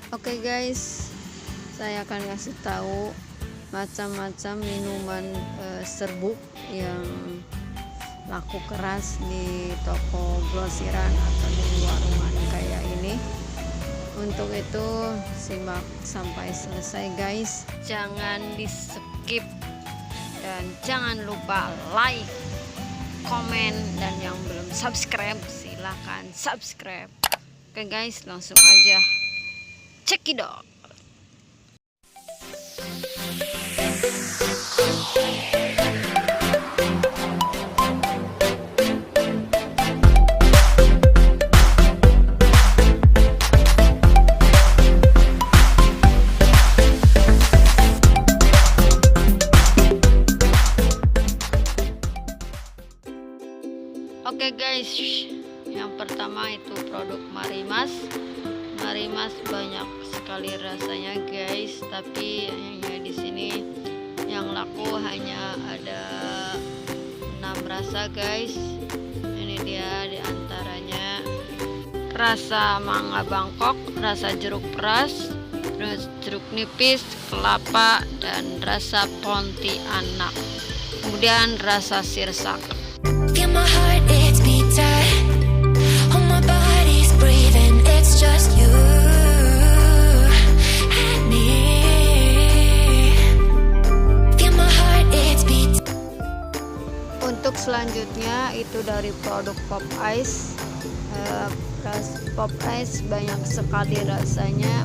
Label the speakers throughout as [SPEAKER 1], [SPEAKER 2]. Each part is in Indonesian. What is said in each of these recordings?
[SPEAKER 1] Oke guys, saya akan kasih tahu macam-macam minuman serbuk yang laku keras di toko grosiran atau di warungan kayak ini. Untuk itu simak sampai selesai guys, jangan di skip dan jangan lupa like, komen, dan yang belum subscribe silahkan subscribe. Oke guys, langsung aja cekidot. Oke guys, yang pertama itu produk Marimas. Marimas banyak sekali rasanya guys, tapi hanya di sini yang laku hanya ada 6 rasa guys. Ini dia diantaranya: rasa mangga Bangkok, rasa jeruk peras, terus jeruk nipis, kelapa, dan rasa Pontianak. Kemudian rasa sirsak.
[SPEAKER 2] Feel my heart, it's beating. Oh, my body's breathing. It's just you and me. Feel my heart, it's beating.
[SPEAKER 1] Untuk selanjutnya itu dari produk Pop Ice. Pop Ice banyak sekali rasanya,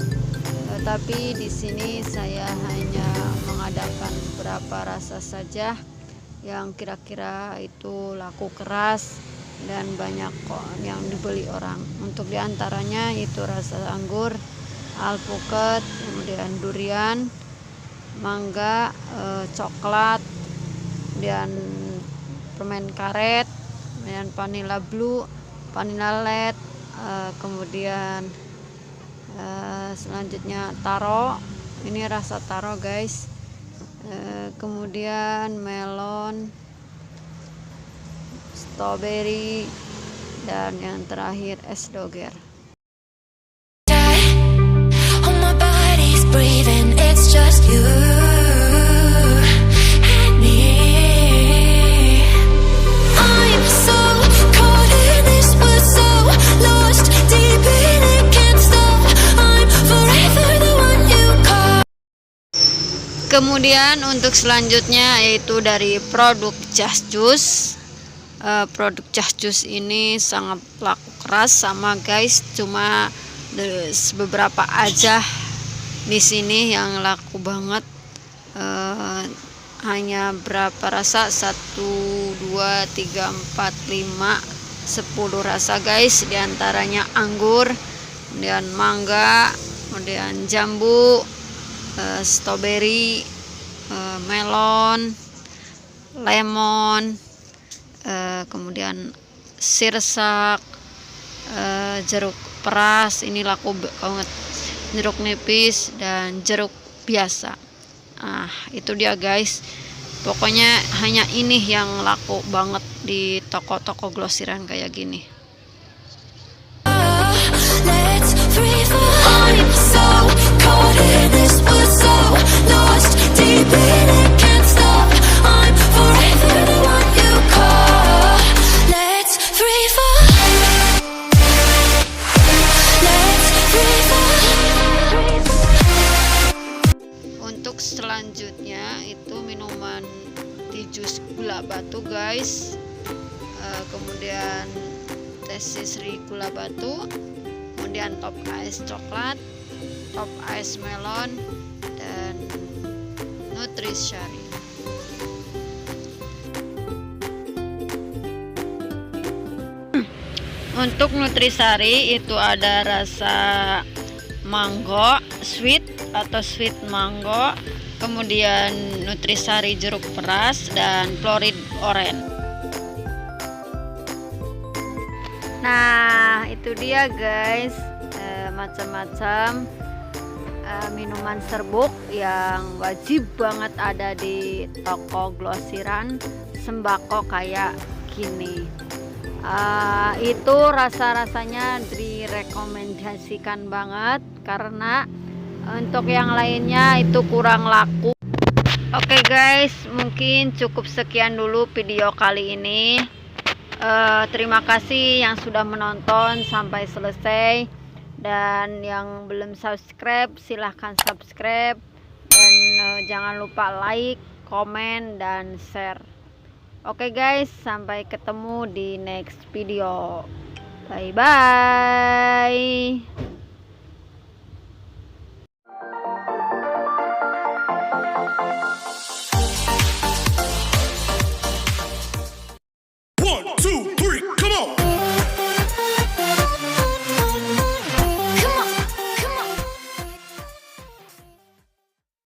[SPEAKER 1] tapi di sini saya hanya mengadakan beberapa rasa saja yang kira-kira itu laku keras dan banyak kok yang dibeli orang. Untuk diantaranya itu rasa anggur, alpukat, kemudian durian, mangga, coklat, dan permen karet, kemudian vanilla blue, vanilla led, kemudian selanjutnya taro. Ini rasa taro guys. Kemudian melon, strawberry, dan yang terakhir es doger.
[SPEAKER 2] Oh, my body's breathing. It's just you and me. I'm so caught in this, we're so lost deep in it, can't stop. I'm forever the one you call.
[SPEAKER 1] Kemudian untuk selanjutnya yaitu dari produk Just Juice. Produk Just Juice ini sangat laku keras sama guys, cuma beberapa aja di sini yang laku banget. Hanya berapa rasa? 1, 2, 3, 4, 5, 10 rasa guys. Diantaranya anggur, kemudian mangga, kemudian jambu, strawberry, melon, lemon, kemudian sirsak, jeruk peras, ini laku banget, jeruk nipis, dan jeruk biasa. Itu dia guys, pokoknya hanya ini yang laku banget di toko-toko grosiran kayak gini.
[SPEAKER 2] Let's free fall. I'm so caught in this, we're so lost deep in it, can't stop. I'm forever the one you call. Let's free fall. Let's free fall.
[SPEAKER 1] Untuk selanjutnya itu minuman tea jus gula batu guys. Kemudian Tesisri gula batu, kemudian top ice coklat, top ice melon, dan Nutrisari. Untuk Nutrisari itu ada rasa mango sweet atau sweet mango, kemudian Nutrisari jeruk peras, dan florid orange. Nah itu dia guys, macam-macam minuman serbuk yang wajib banget ada di toko grosiran sembako kayak gini. Itu rasa-rasanya dari direkomendasikan banget karena untuk yang lainnya itu kurang laku. Oke guys, mungkin cukup sekian dulu video kali ini. Terima kasih yang sudah menonton sampai selesai, dan yang belum subscribe silahkan subscribe, dan jangan lupa like, komen, dan share. Oke guys, sampai ketemu di next video. Bye bye.